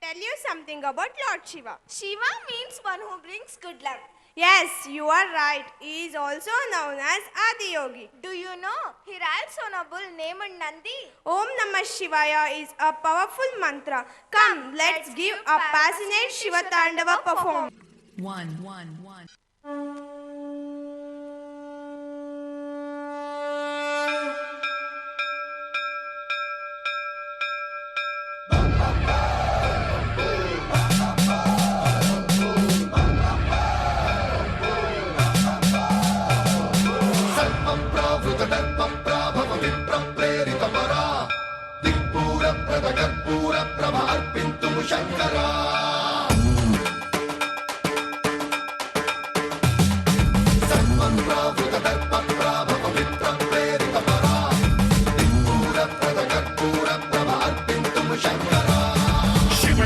tell you something about Lord Shiva. Shiva means one who brings good luck. Yes, you are right. He is also known as Adiyogi. Do you know he rides on a bull named Nandi? Om Namah Shivaya is a powerful mantra. Come, let's give a passionate Shiva Tandava performance. One.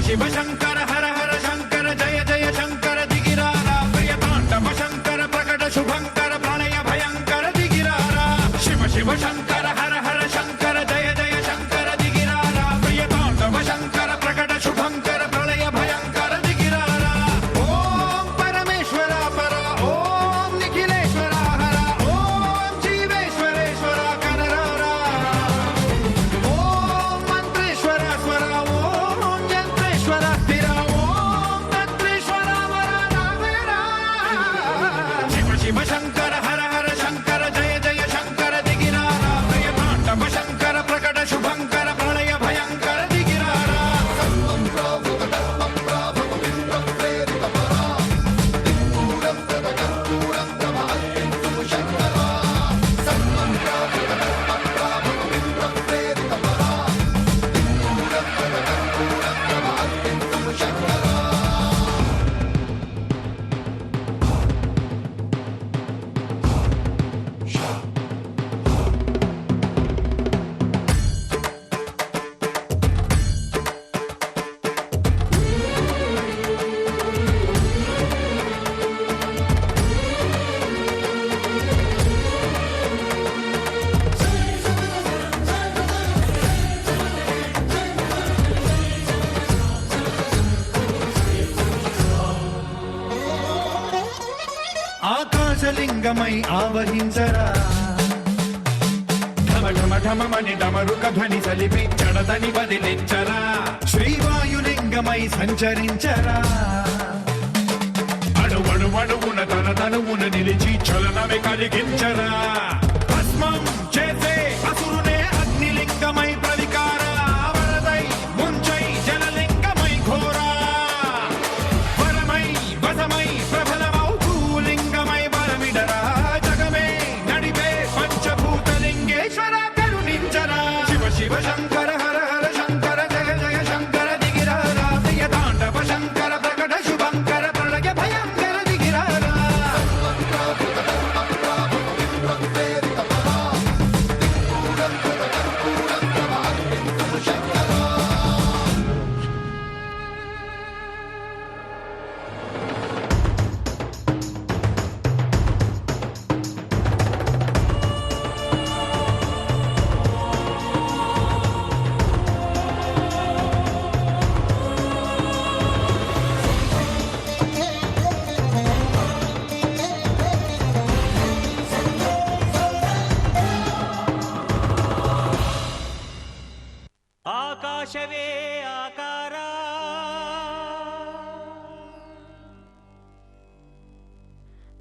Shiv Shankar हर हर शंकर जय जय शंकर दिगिरारा प्रिय तांडव शंकर प्रकट शुभंकर प्रणय भयंकर दिगिरारा शिव शिव शंकर हर हर शंकर जय जय शंकर दिगिरारा प्रिय तांडव शंकर प्रकट शुभंकर प्रणय भयंकर दिगिरारा ओम परमेश्वरा पर ओम निखिलेश्वरा हर ओम जीवेश्वरेश्वर कनरारा ओम मंत्रेश्वर स्वर ओम यंत्रेश्वर स्थिर ओम तंत्रेश्वर वरदावेरा शिव शिव शंकर हर हर शंकर जय जय शंकर दिगिरारा प्रिय तांडव शंकर प्रकट शुभंकर प्रणय भयंकर दिगिरारा ఆకాశలింగమై ఆవహించరా ఢమ ఢమ ఢమమని డమరుక ధ్వని సలిపి చడదని వదిలించరా శ్రీవాయులింగమై సంచరించరా అణువణువున తన తనువున నిలిచి చలనమే కలిగించరా భస్మం చేసే అసురునే అగ్నిలింగమై ప్రవికార వరదై ముంచై జలలింగమై ఘోరా వరమై వసమై ప్రబలమౌ భూలింగమై బలమిడరా జగమే నడిపే పంచభూతలింగేశ్వర కరుణించరా శివ శివ శంకర హర హర శంకర జయ జయ శంకర దిగిరారా ప్రియ తాండవ శంకర ప్రకట శుభంకర ప్రళయ భయంకర దిగిరారా ಆಕಾಶವೇ ಆಕಾರ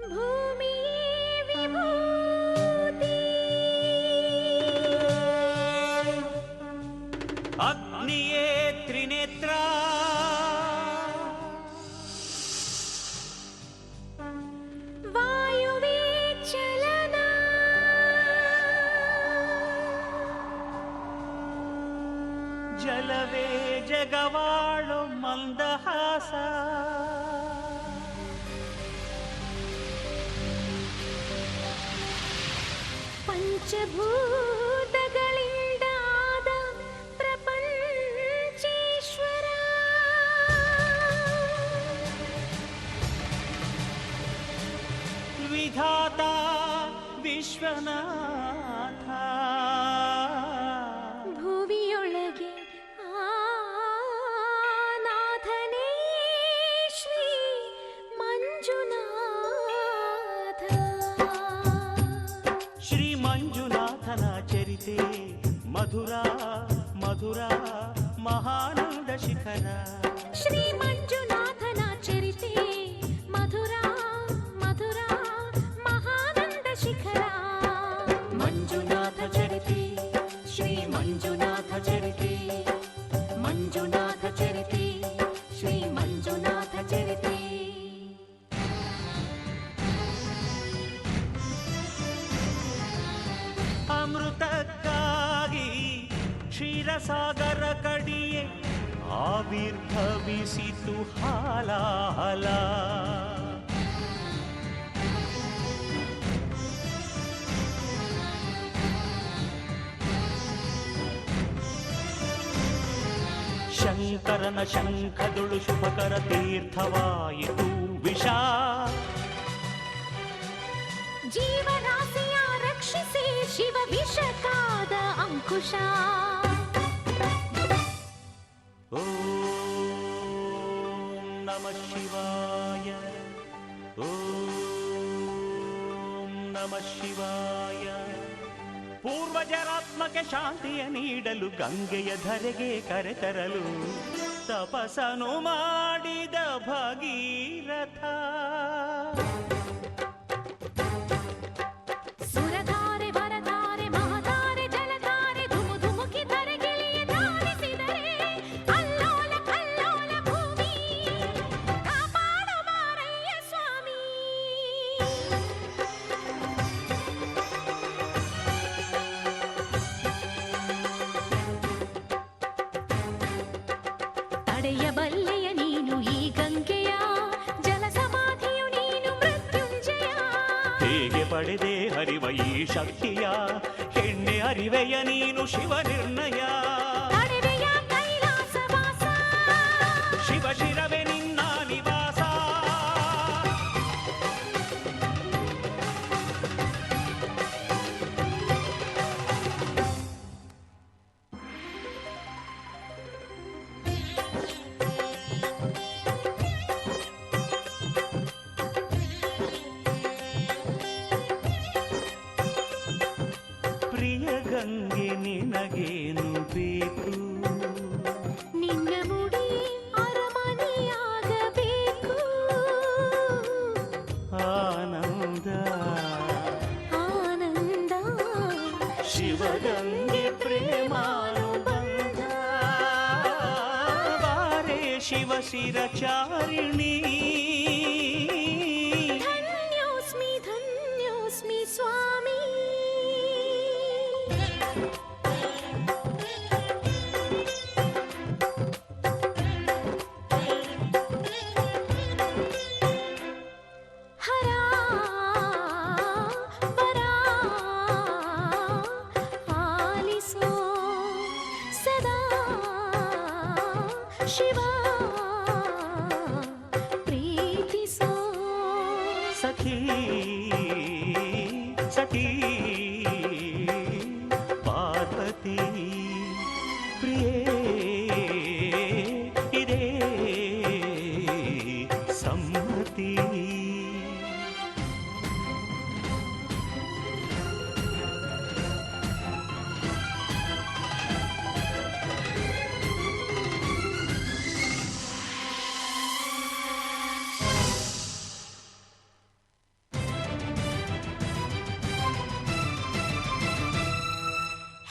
ಭೂಮಿ ವಿಭೂತಿ ಅಗ್ನಿಯೇ ತ್ರಿನೇತ್ರ ವಾಯುವೇ ಚಲನ ಜಲವೇ ಜಗವಾಳು ಮಂದಹಾಸ ಪಂಚಭೂತಗಳಿಂದಾದ ಪ್ರಪಂಚೇಶ್ವರ ವಿಧಾತ ವಿಶ್ವನಾಥ ಭುವಿಯೊಳಗೆ ಆನಾಥ ಚರಿತೆ ಮಧುರ ಮಧುರ ಮಹಾನಂದ ಶಿಖರ ಶ್ರೀ ಮಂಜುನಾಥನ ಚರಿತೆ ಮಧುರ ಮಧುರ ಮಹಾನಂದ ಶಿಖರ ಮಂಜುನಾಥ ಚರಿತೆ ಶ್ರೀ ಮಂಜುನಾಥ ಚರಿತೆ ಮಂಜುನಾಥ ಚರಿತೆ ಶ್ರೀ ಮಂಜುನಾಥ ಚರಿತೆ ಅಮೃತಕ್ಕಾಗಿ ಕ್ಷೀರಸಾಗರ ಕಡಿಯೆ ಆವಿರ್ಭವಿಸಿತು ಹಾಲಾಹಲ ಶಂಕರನ ಶಂಖದುಳು ಶುಭಕರ ತೀರ್ಥವಾಯಿತು ವಿಷ ಜೀವರಾಶಿಯ ರಕ್ಷಿಸಿ ಶಿವ ವಿಷಕಾದ ಅಂಕುಶ ಓಂ ನಮಃ ಶಿವಾಯ ಓಂ ನಮಃ ಶಿವಾಯ ಪೂರ್ವಜರಾತ್ಮಕ್ಕೆ ಶಾಂತಿಯ ನೀಡಲು ಗಂಗೆಯ ಧರೆಗೆ ಕರೆತರಲು ತಪಸ್ಸನು ಮಾಡಿದ ಭಗೀರಥ ಸುರಧಾರೆ ವರಧಾರೆ ಮಹಧಾರೆ ಜಲಧಾರೆ ಧುಮು ಧುಮುಕಿ ಧರೆಗಿಳಿಯ ಧಾರಿಸಿದರೆ ಅಲ್ಲೋಲ ಕಲ್ಲೋಲ ಭೂಮಿ ಕಾಪಾಡ ಮಾರಯ್ಯ ಸ್ವಾಮಿ ತಡೆಯಬಲ್ಲೆಯ ನೀನು ಈ ಗಂಗೆಯ ಜಲ ಸಮಾಧಿಯು ನೀನು ಮೃತ್ಯುಂಜಯ ಹೇಗೆ ಪಡೆದೆ ಹರಿವ ಈ ಶಕ್ತಿಯ ಎಣ್ಣೆ ಅರಿವೆಯ ನೀನು ಶಿವ ನಿರ್ಣಯ ತಡೆವೆಯ ಕೈಲಾಸವಾಸ ಶಿವ ಶಿರವೆ ನಿನ್ನ ನಿವಾಸ ಪ್ರಿಯ ಗಂಗೆ ನಿನಗೇನು ಬೇಕು ನಿನ್ನ ಮುಡಿ ಅರಮನೆಯಾಗಬೇಕು ಆನಂದ ಆನಂದ ಶಿವಗಂಗೆ ಪ್ರೇಮಾನುಬಂಧ ಬಾರೆ ಶಿವ ಶಿರಚಾರಿಣಿ ಧನ್ಯೋಸ್ಮಿ ಸ್ವಾಮಿ ಹರ ಪರ ಆಲಿಸೋ ಸದಾ ಶಿವ ಪ್ರೀತಿಸೋ ಸಖಿ ಸಖಿ ಪಾರ್ವತಿ ಪ್ರಿಯೇ ಇದೇ ಸಮ್ಮತಿ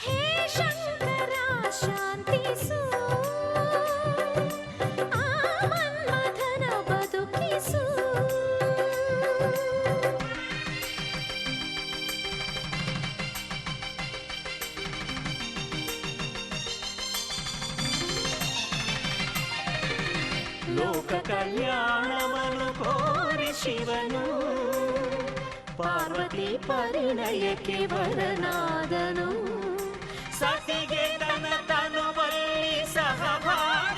ಹೇ ಶಂಕರ ಶಾಂತಿಸು ಆ ಮನ್ಮಥನ ಬದುಕಿಸು ಲೋಕ ಕಲ್ಯಾಣವನು ಕೋರಿ ಶಿವನು ಪಾರ್ವತಿ ಪರಿಣಯಕ್ಕೆ ವರನಾದನು ಸತಿಗೆ ತನ ತನುವಲ್ಲಿ ಸಹಭಾಗಿ